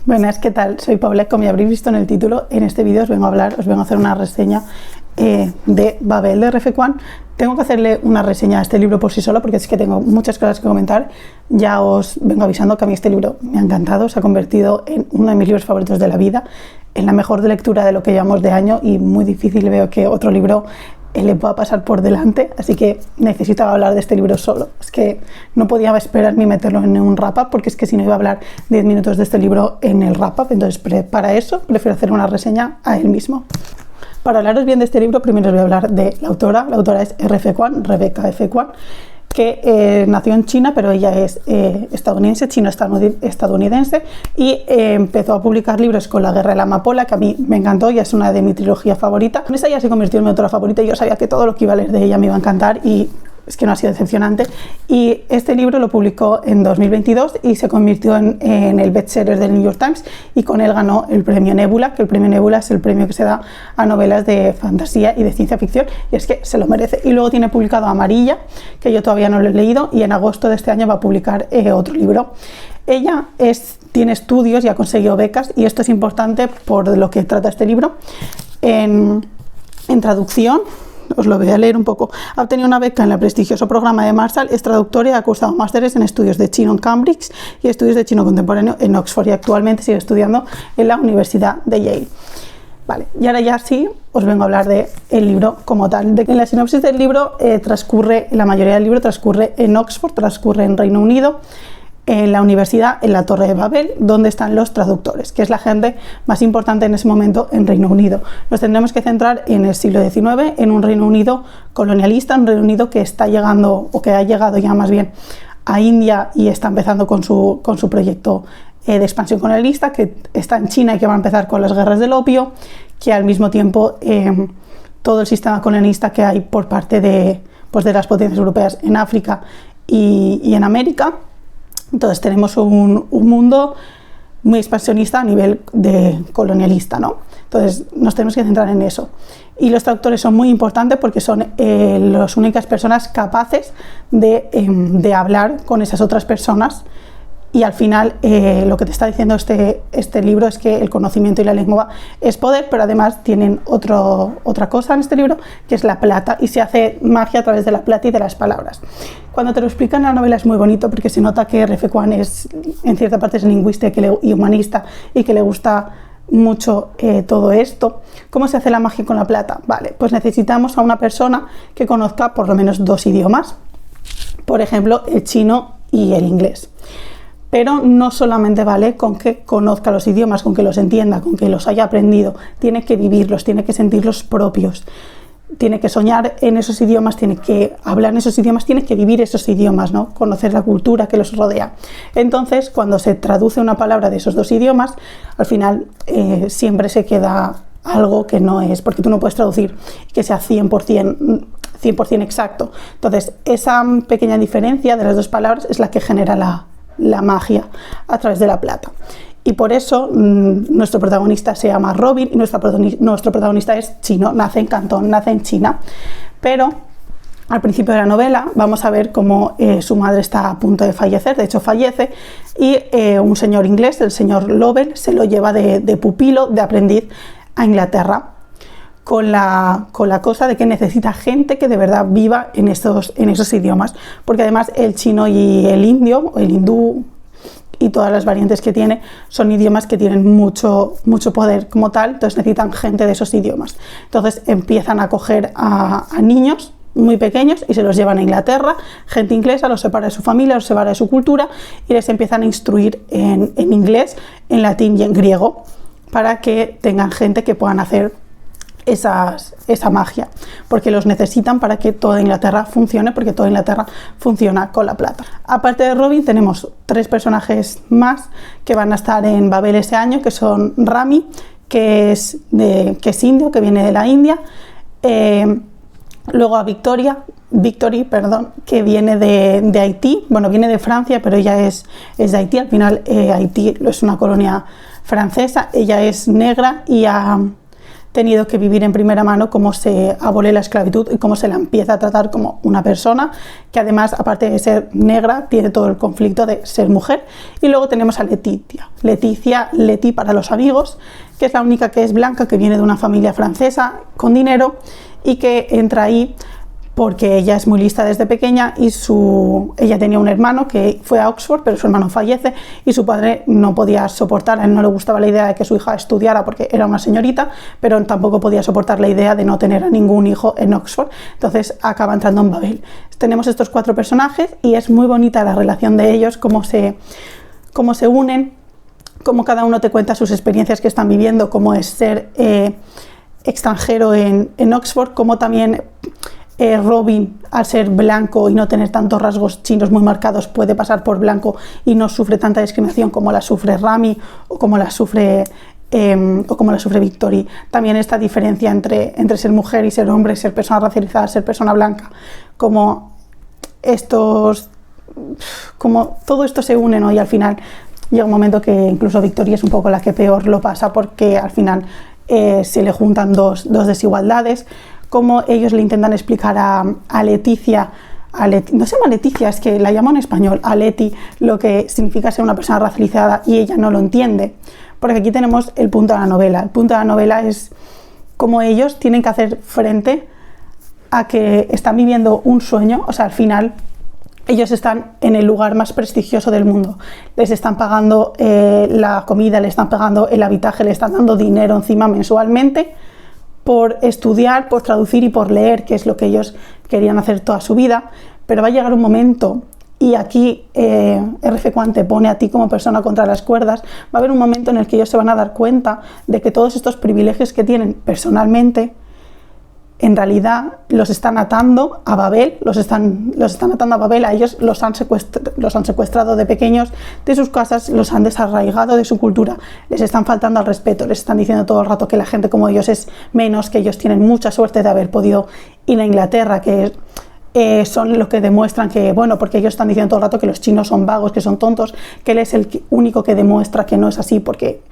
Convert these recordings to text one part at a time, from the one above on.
Buenas, ¿qué tal? Soy Paula, como ya habréis visto en el título. En este vídeo os vengo a hacer una reseña de Babel de RF1. Tengo que hacerle una reseña a este libro por sí solo porque es que tengo muchas cosas que comentar. Ya os vengo avisando que a mí este libro me ha encantado, se ha convertido en uno de mis libros favoritos de la vida, en la mejor de lectura de lo que llevamos de año, y muy difícil veo que otro libro le pueda pasar por delante, así que necesitaba hablar de este libro solo. Es que no podía esperar ni meterlo en un wrap-up, porque es que si no iba a hablar 10 minutos de este libro en el wrap-up, entonces para eso prefiero hacer una reseña a él mismo. Para hablaros bien de este libro, primero os voy a hablar de la autora. La autora es RF1, Rebecca F. Kuang, que nació en China, pero ella es estadounidense, chino-estadounidense, y empezó a publicar libros con La guerra de la amapola, que a mí me encantó y es una de mi trilogía favorita. Esa ya se convirtió en mi autora favorita y yo sabía que todo lo que iba a leer de ella me iba a encantar, y es que no ha sido decepcionante. Y este libro lo publicó en 2022 y se convirtió en el bestseller del New York Times, y con él ganó el premio Nebula, que el premio Nebula es el premio que se da a novelas de fantasía y de ciencia ficción, y es que se lo merece. Y luego tiene publicado Amarilla, que yo todavía no lo he leído, y en agosto de este año va a publicar otro libro. Ella tiene estudios y ha conseguido becas, y esto es importante por lo que trata este libro. En traducción, os lo voy a leer un poco. Ha obtenido una beca en el prestigioso programa de Marshall, es traductora y ha cursado másteres en estudios de chino en Cambridge y estudios de chino contemporáneo en Oxford, y actualmente sigue estudiando en la Universidad de Yale. Vale, y ahora ya sí os vengo a hablar del libro como tal. En la sinopsis del libro la mayoría del libro transcurre en Oxford, transcurre en Reino Unido, en la universidad, en la Torre de Babel, donde están los traductores, que es la gente más importante en ese momento en Reino Unido. Nos tendremos que centrar en el siglo XIX, en un Reino Unido colonialista, un Reino Unido que está llegando, o que ha llegado ya más bien a India y está empezando con su proyecto de expansión colonialista, que está en China y que va a empezar con las guerras del opio, que al mismo tiempo todo el sistema colonialista que hay por parte de las potencias europeas en África y en América. Entonces tenemos un mundo muy expansionista a nivel de colonialista, ¿no? Entonces nos tenemos que centrar en eso. Y los traductores son muy importantes porque son las únicas personas capaces de hablar con esas otras personas. Y al final lo que te está diciendo este libro es que el conocimiento y la lengua es poder, pero además tienen otra cosa en este libro, que es la plata, y se hace magia a través de la plata y de las palabras. Cuando te lo explican en la novela es muy bonito, porque se nota que RF Kuang en cierta parte es lingüista y humanista, y que le gusta mucho todo esto. ¿Cómo se hace la magia con la plata? Vale, pues necesitamos a una persona que conozca por lo menos 2 idiomas, por ejemplo el chino y el inglés. Pero no solamente vale con que conozca los idiomas, con que los entienda, con que los haya aprendido, tiene que vivirlos, tiene que sentirlos propios, tiene que soñar en esos idiomas, tiene que hablar en esos idiomas, tiene que vivir esos idiomas, ¿no? Conocer la cultura que los rodea. Entonces, cuando se traduce una palabra de esos 2 idiomas, al final siempre se queda algo que no es, porque tú no puedes traducir que sea 100% exacto. Entonces, esa pequeña diferencia de las 2 palabras es la que genera la magia a través de la plata. Y por eso nuestro protagonista se llama Robin y nuestro protagonista es chino, nace en Cantón, nace en China. Pero al principio de la novela vamos a ver cómo su madre está a punto de fallecer, de hecho fallece, y un señor inglés, el señor Lovell, se lo lleva de pupilo, de aprendiz a Inglaterra, con la cosa de que necesita gente que de verdad viva en esos idiomas, porque además el chino y el indio, o el hindú y todas las variantes que tiene, son idiomas que tienen mucho poder como tal, entonces necesitan gente de esos idiomas. Entonces empiezan a coger a niños muy pequeños y se los llevan a Inglaterra, gente inglesa, los separa de su familia, los separa de su cultura, y les empiezan a instruir en inglés, en latín y en griego, para que tengan gente que puedan hacer esa magia, porque los necesitan para que toda Inglaterra funcione, porque toda Inglaterra funciona con la plata. Aparte de Robin, tenemos 3 personajes más que van a estar en Babel ese año, que son Rami, que es indio, que viene de la India, luego a Victory, que viene de Haití, bueno, viene de Francia, pero ella es de Haití. Al final Haití es una colonia francesa, ella es negra, y tenido que vivir en primera mano cómo se abole la esclavitud y cómo se la empieza a tratar como una persona que además, aparte de ser negra, tiene todo el conflicto de ser mujer. Y luego tenemos a Leticia, Leti para los amigos, que es la única que es blanca, que viene de una familia francesa con dinero y que entra ahí porque ella es muy lista desde pequeña y ella tenía un hermano que fue a Oxford, pero su hermano fallece y su padre no podía soportar, a él no le gustaba la idea de que su hija estudiara porque era una señorita, pero tampoco podía soportar la idea de no tener a ningún hijo en Oxford, entonces acaba entrando en Babel. Tenemos estos 4 personajes y es muy bonita la relación de ellos, cómo se unen, cómo cada uno te cuenta sus experiencias que están viviendo, cómo es ser extranjero en Oxford, cómo también Robin, al ser blanco y no tener tantos rasgos chinos muy marcados, puede pasar por blanco y no sufre tanta discriminación como la sufre Rami o como la sufre Victory. También esta diferencia entre ser mujer y ser hombre, ser persona racializada, ser persona blanca, como todo esto se une, ¿no? Y al final llega un momento que incluso Victory es un poco la que peor lo pasa, porque al final se le juntan dos desigualdades, como ellos le intentan explicar a Leticia, no se llama Leticia, es que la llamo en español, a Leti, lo que significa ser una persona racializada, y ella no lo entiende, porque aquí tenemos el punto de la novela. El punto de la novela es cómo ellos tienen que hacer frente a que están viviendo un sueño, o sea, al final ellos están en el lugar más prestigioso del mundo, les están pagando la comida, les están pagando el habitaje, les están dando dinero encima mensualmente por estudiar, por traducir y por leer, que es lo que ellos querían hacer toda su vida, pero va a llegar un momento, y aquí RF1 te pone a ti como persona contra las cuerdas, va a haber un momento en el que ellos se van a dar cuenta de que todos estos privilegios que tienen personalmente, en realidad los están atando a Babel, los están atando a Babel, a ellos los han secuestrado de pequeños de sus casas, los han desarraigado de su cultura, les están faltando al respeto, les están diciendo todo el rato que la gente como ellos es menos, que ellos tienen mucha suerte de haber podido ir a Inglaterra, que son los que demuestran que, bueno, porque ellos están diciendo todo el rato que los chinos son vagos, que son tontos, que él es el único que demuestra que no es así porque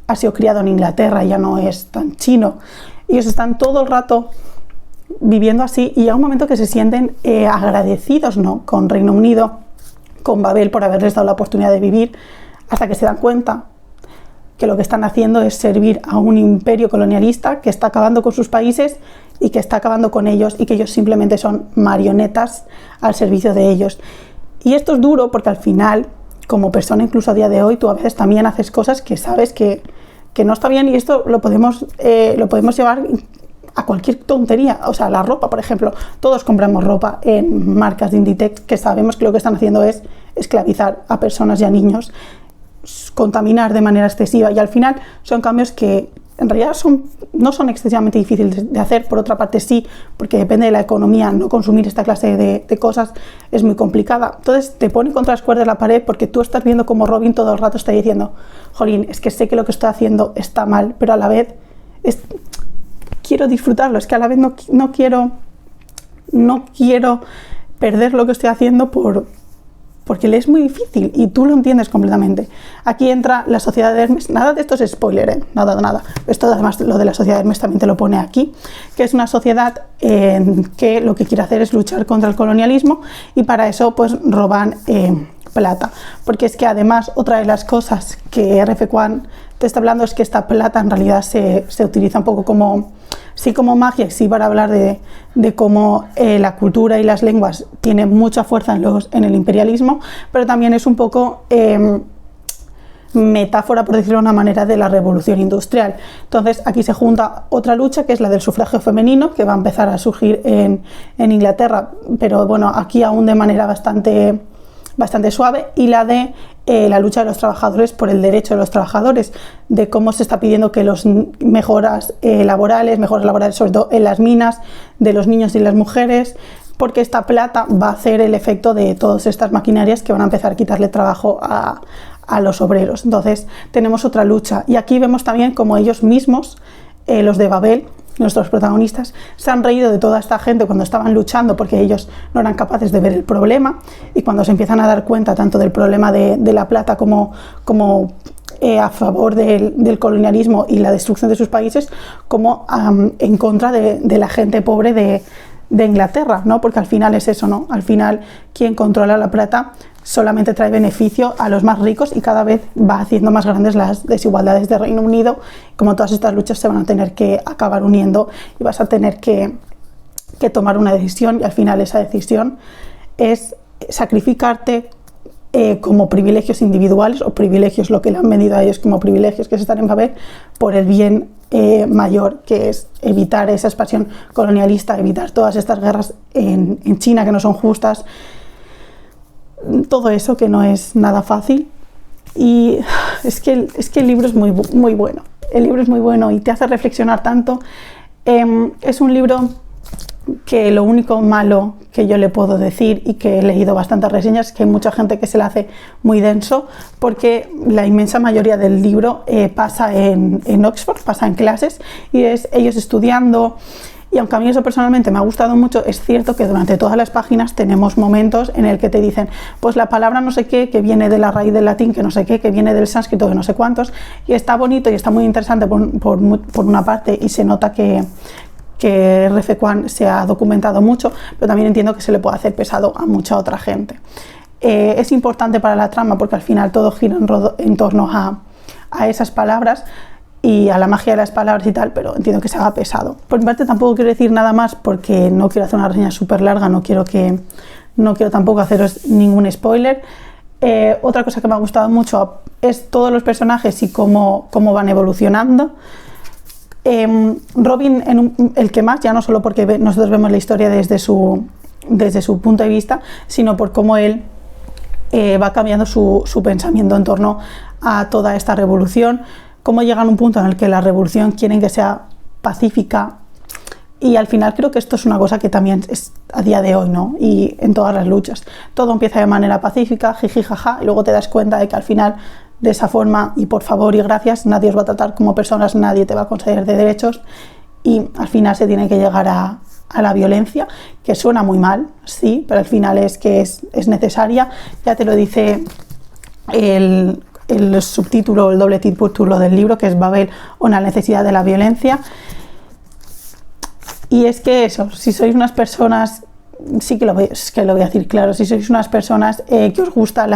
ha sido criado en Inglaterra y ya no es tan chino. Ellos están todo el rato viviendo así y llega un momento que se sienten agradecidos, ¿no?, con Reino Unido, con Babel, por haberles dado la oportunidad de vivir, hasta que se dan cuenta que lo que están haciendo es servir a un imperio colonialista que está acabando con sus países y que está acabando con ellos, y que ellos simplemente son marionetas al servicio de ellos. Y esto es duro porque al final, como persona, incluso a día de hoy, tú a veces también haces cosas que sabes que no está bien, y esto lo podemos llevar a cualquier tontería. O sea, la ropa, por ejemplo, todos compramos ropa en marcas de Inditex que sabemos que lo que están haciendo es esclavizar a personas y a niños, contaminar de manera excesiva, y al final son cambios que en realidad no son excesivamente difíciles de hacer. Por otra parte sí, porque depende de la economía, no consumir esta clase de cosas es muy complicada. Entonces te pone contra las cuerdas de la pared, porque tú estás viendo como Robin todo el rato está diciendo, jolín, es que sé que lo que estoy haciendo está mal, pero a la vez quiero disfrutarlo, es que a la vez no quiero perder lo que estoy haciendo porque le es muy difícil, y tú lo entiendes completamente. Aquí entra la sociedad de Hermes, nada de esto es spoiler, nada. Esto además, lo de la sociedad de Hermes también te lo pone aquí, que es una sociedad que lo que quiere hacer es luchar contra el colonialismo, y para eso pues roban plata, porque es que además otra de las cosas que RF1 te está hablando es que esta plata en realidad se utiliza un poco como magia, sí, para hablar de cómo la cultura y las lenguas tienen mucha fuerza en el imperialismo, pero también es un poco metáfora, por decirlo de una manera, de la revolución industrial. Entonces aquí se junta otra lucha, que es la del sufragio femenino, que va a empezar a surgir en Inglaterra, pero bueno, aquí aún de manera bastante suave, y la de la lucha de los trabajadores por el derecho de los trabajadores, de cómo se está pidiendo que los mejoras laborales sobre todo en las minas, de los niños y las mujeres, porque esta plata va a hacer el efecto de todas estas maquinarias que van a empezar a quitarle trabajo a los obreros. Entonces tenemos otra lucha, y aquí vemos también cómo ellos mismos, los de Babel, nuestros protagonistas, se han reído de toda esta gente cuando estaban luchando, porque ellos no eran capaces de ver el problema, y cuando se empiezan a dar cuenta tanto del problema de la plata como a favor del colonialismo y la destrucción de sus países como en contra de la gente pobre de Inglaterra, ¿no? Porque al final es eso, ¿no? Al final quien controla la plata solamente trae beneficio a los más ricos y cada vez va haciendo más grandes las desigualdades de Reino Unido. Como todas estas luchas se van a tener que acabar uniendo y vas a tener que tomar una decisión, y al final esa decisión es sacrificarte como privilegios individuales o privilegios, lo que le han vendido a ellos como privilegios, que es estar en Babel, por el bien mayor, que es evitar esa expansión colonialista, evitar todas estas guerras en China que no son justas, todo eso que no es nada fácil. Y es que el libro es muy bueno, el libro es muy bueno y te hace reflexionar tanto. Es un libro que lo único malo que yo le puedo decir, y que he leído bastantes reseñas, es que hay mucha gente que se le hace muy denso, porque la inmensa mayoría del libro pasa en Oxford, pasa en clases, y es ellos estudiando. Y aunque a mí eso personalmente me ha gustado mucho, es cierto que durante todas las páginas tenemos momentos en el que te dicen, pues la palabra no sé qué, que viene de la raíz del latín, que no sé qué, que viene del sánscrito, que no sé cuántos, y está bonito y está muy interesante por una parte, y se nota que RF se ha documentado mucho, pero también entiendo que se le puede hacer pesado a mucha otra gente. Es importante para la trama porque al final todo gira en torno a esas palabras y a la magia de las palabras y tal, pero entiendo que se haga pesado. Por mi parte tampoco quiero decir nada más porque no quiero hacer una reseña súper larga, no quiero tampoco haceros ningún spoiler. Otra cosa que me ha gustado mucho es todos los personajes y cómo van evolucionando. Robin, el que más, ya no solo porque nosotros vemos la historia desde su punto de vista, sino por cómo él va cambiando su pensamiento en torno a toda esta revolución, cómo llegan a un punto en el que la revolución quieren que sea pacífica, y al final creo que esto es una cosa que también es a día de hoy, ¿no? Y en todas las luchas todo empieza de manera pacífica, jiji jaja, y luego te das cuenta de que al final, de esa forma, y por favor y gracias, nadie os va a tratar como personas, nadie te va a conceder de derechos, y al final se tiene que llegar a la violencia, que suena muy mal, sí, pero al final es que es necesaria. Ya te lo dice el subtítulo, el doble título del libro, que es Babel o la necesidad de la violencia. Y es que eso, si sois unas personas, sí que lo voy a decir claro, si sois unas personas que os gusta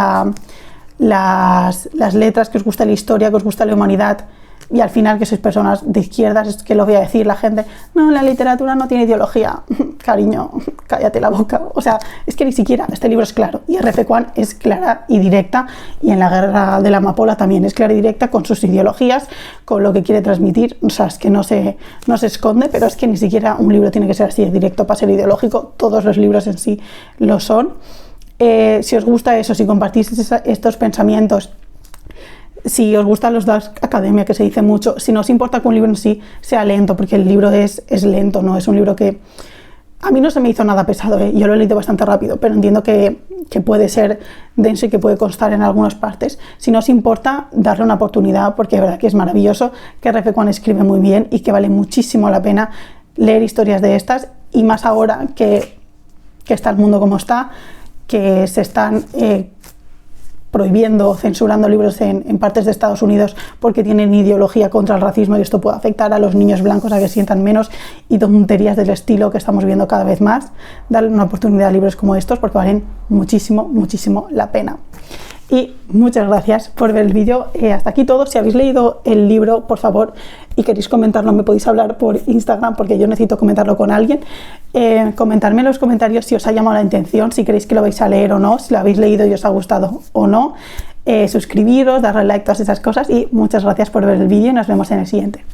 las letras, que os gusta la historia, que os gusta la humanidad, y al final que sois personas de izquierdas, es que lo voy a decir la gente, no, la literatura no tiene ideología. Cariño, cállate la boca. O sea, es que ni siquiera este libro es claro, y RF es clara y directa, y en la guerra de la amapola también es clara y directa con sus ideologías, con lo que quiere transmitir. O sea, es que no se esconde, pero es que ni siquiera un libro tiene que ser así de directo para ser ideológico, todos los libros en sí lo son. Si os gusta eso, si compartís estos pensamientos, si os gustan los Dark Academia, que se dice mucho, si no os importa que un libro en sí sea lento, porque el libro es lento, no es un libro que a mí no se me hizo nada pesado, yo lo he leído bastante rápido, pero entiendo que puede ser denso y que puede constar en algunas partes. Si no os importa, darle una oportunidad, porque de verdad que es maravilloso, que RF escribe muy bien y que vale muchísimo la pena leer historias de estas, y más ahora que está el mundo como está, que se están prohibiendo o censurando libros en partes de Estados Unidos porque tienen ideología contra el racismo, y esto puede afectar a los niños blancos a que sientan menos, y tonterías del estilo que estamos viendo cada vez más. Darle una oportunidad a libros como estos porque valen muchísimo, muchísimo la pena. Y muchas gracias por ver el vídeo. Hasta aquí todo. Si habéis leído el libro, por favor, y queréis comentarlo, me podéis hablar por Instagram, porque yo necesito comentarlo con alguien. Comentadme en los comentarios si os ha llamado la atención, si queréis que lo vais a leer o no, si lo habéis leído y os ha gustado o no. Suscribiros, darle like, todas esas cosas, y muchas gracias por ver el vídeo y nos vemos en el siguiente.